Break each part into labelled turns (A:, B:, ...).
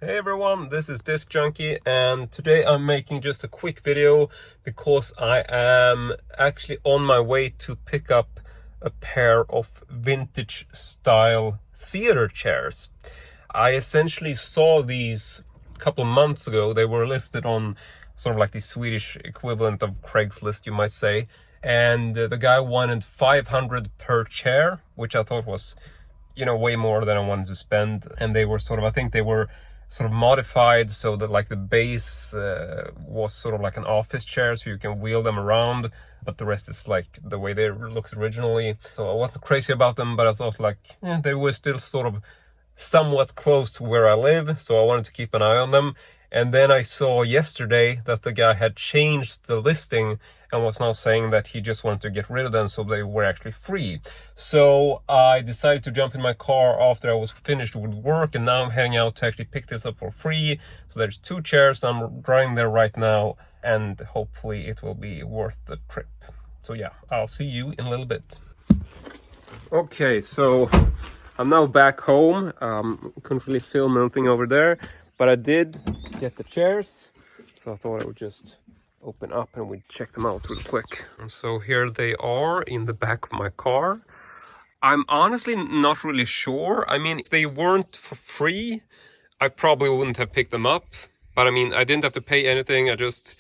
A: Hey everyone, this is Disc Junkie, and today I'm making just a quick video because I am actually on my way to pick up a pair of vintage style theater chairs. I essentially saw these a couple of months ago. They were listed on sort of like the Swedish equivalent of Craigslist, you might say, and the guy wanted 500 per chair, which I thought was way more than I wanted to spend. And they were I think they were sort of modified so that like the base was sort of like an office chair, so you can wheel them around, but the rest is like the way they looked originally. So I wasn't crazy about them, but I thought they were still sort of somewhat close to where I live, so I wanted to keep an eye on them. And then I saw yesterday that the guy had changed the listing and was now saying that he just wanted to get rid of them, so they were actually free. So I decided to jump in my car after I was finished with work, and now I'm heading out to actually pick this up for free. So there's 2 chairs, I'm driving there right now, and hopefully it will be worth the trip. So yeah, I'll see you in a little bit. Okay, so I'm now back home. Couldn't really film anything over there, but I did get the chairs, so I thought I would just open up and we'd check them out real quick. And so here they are in the back of my car. I'm honestly not really sure. I mean, if they weren't for free, I probably wouldn't have picked them up. But I mean, I didn't have to pay anything. I just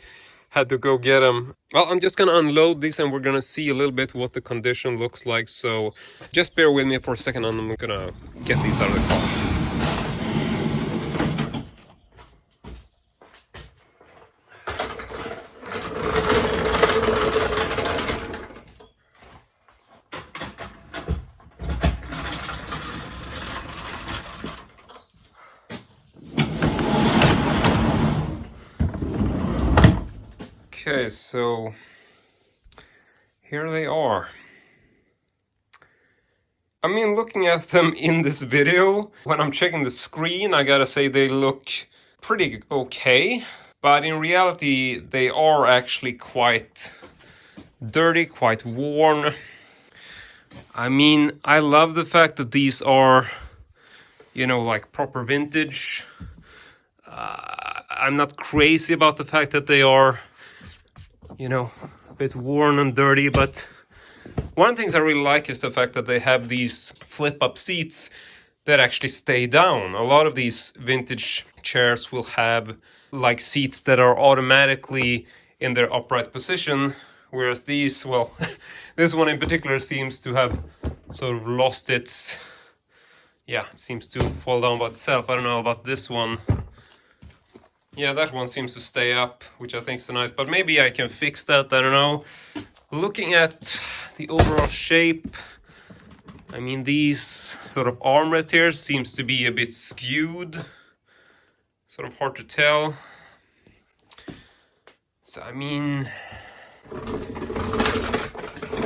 A: had to go get them. Well, I'm just gonna unload these and we're gonna see a little bit what the condition looks like. So just bear with me for a second and I'm gonna get these out of the car. Okay, so here they are. I mean, looking at them in this video, when I'm checking the screen, I gotta say they look pretty okay. But in reality, they are actually quite dirty, quite worn. I mean, I love the fact that these are, like proper vintage. I'm not crazy about the fact that they are, a bit worn and dirty, but one of the things I really like is the fact that they have these flip-up seats that actually stay down. A lot of these vintage chairs will have like seats that are automatically in their upright position, whereas these, well, this one in particular seems to have sort of lost its, it seems to fall down by itself. I don't know about this one. Yeah, that one seems to stay up, which I think is nice, but maybe I can fix that, I don't know. Looking at the overall shape, I mean, these sort of armrest here seems to be a bit skewed, sort of hard to tell. So, I mean,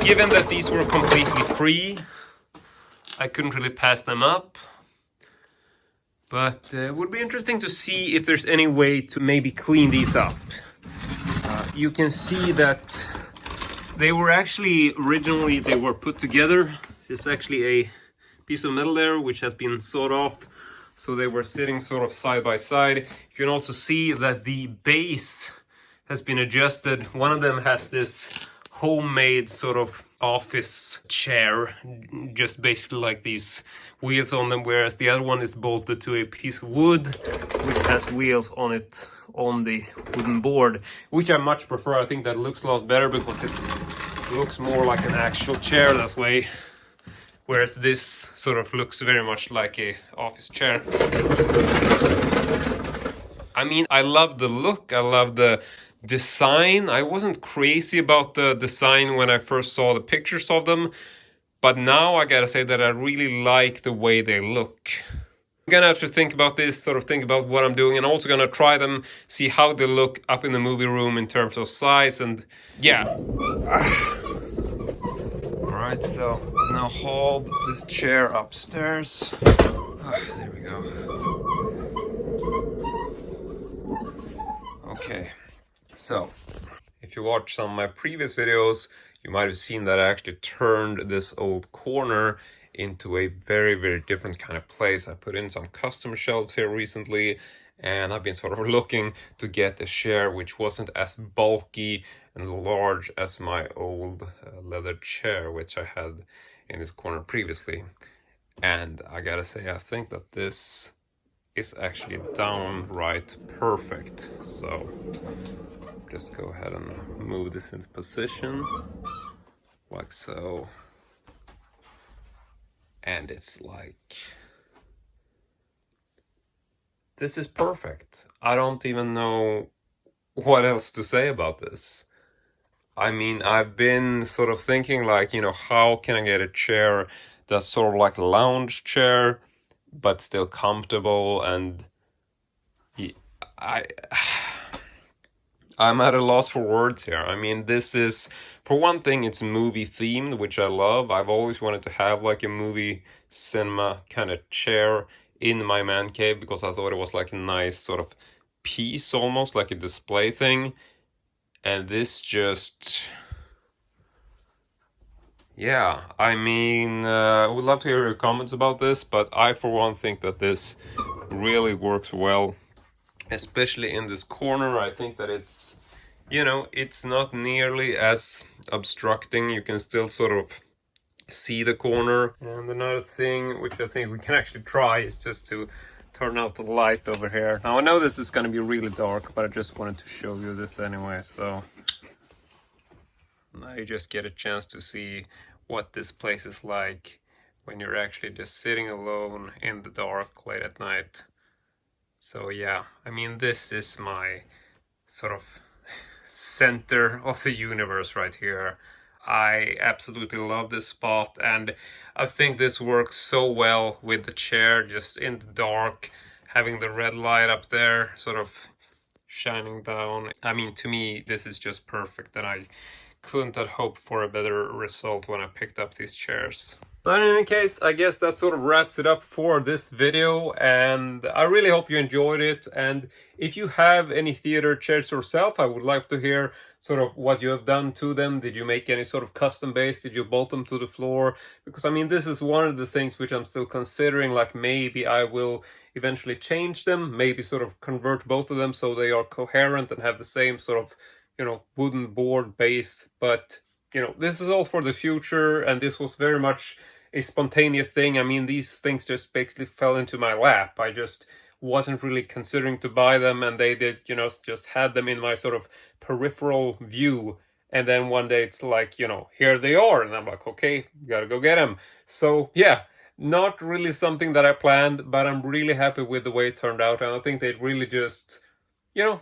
A: given that these were completely free, I couldn't really pass them up. But it would be interesting to see if there's any way to maybe clean these up. You can see that they were actually, originally they were put together. There's actually a piece of metal there which has been sawed off. So they were sitting sort of side by side. You can also see that the base has been adjusted. One of them has this homemade sort of office chair, just basically like these wheels on them, whereas the other one is bolted to a piece of wood which has wheels on it on the wooden board, which I much prefer. I think that looks a lot better because it looks more like an actual chair that way, whereas this sort of looks very much like a office chair. I mean, I love the look, I love the design. I wasn't crazy about the design when I first saw the pictures of them, but now I gotta say that I really like the way they look. I'm gonna have to think about this, sort of think about what I'm doing, and also gonna try them, see how they look up in the movie room in terms of size, and yeah. Alright, so I've now hauled this chair upstairs. There we go. Okay. So, if you watch some of my previous videos, you might have seen that I actually turned this old corner into a very, very different kind of place. I put in some custom shelves here recently, and I've been sort of looking to get a chair which wasn't as bulky and large as my old leather chair which I had in this corner previously. And I gotta say, I think that this is actually downright perfect. So just go ahead and move this into position like so, and it's like, this is perfect. I don't even know what else to say about this. I mean, I've been sort of thinking like, how can I get a chair that's sort of like a lounge chair but still comfortable, and I I'm at a loss for words here. I mean, this is, for one thing, it's movie themed, which I love. I've always wanted to have like a movie cinema kind of chair in my man cave because I thought it was like a nice sort of piece, almost like a display thing. And this just, yeah, I mean, I would love to hear your comments about this, but I, for one, think that this really works well, especially in this corner. I think that it's, it's not nearly as obstructing. You can still sort of see the corner. And another thing which I think we can actually try is just to turn out the light over here. Now I know this is going to be really dark, but I just wanted to show you this anyway. So now you just get a chance to see what this place is like when you're actually just sitting alone in the dark late at night. So yeah, I mean, this is my sort of center of the universe right here. I absolutely love this spot, and I think this works so well with the chair, just in the dark, having the red light up there sort of shining down. I mean, to me, this is just perfect, and I couldn't have hoped for a better result when I picked up these chairs. But in any case, I guess that sort of wraps it up for this video, and I really hope you enjoyed it. And if you have any theater chairs yourself, I would like to hear sort of what you have done to them. Did you make any sort of custom base? Did you bolt them to the floor? Because I mean, this is one of the things which I'm still considering, like maybe I will eventually change them, maybe sort of convert both of them so they are coherent and have the same sort of, wooden board base. But, this is all for the future, and this was very much a spontaneous thing. I mean, these things just basically fell into my lap. I just wasn't really considering to buy them, and they did, just had them in my sort of peripheral view. And then one day it's like, here they are, and I'm like, okay, gotta go get them. So yeah, not really something that I planned, but I'm really happy with the way it turned out, and I think they really just,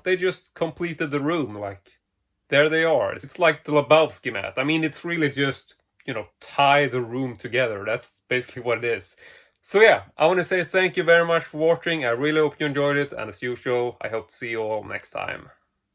A: they just completed the room. Like, there they are. It's like the Lebowski mat. I mean, it's really just, tie the room together. That's basically what it is. So yeah, I want to say thank you very much for watching. I really hope you enjoyed it, and as usual, I hope to see you all next time.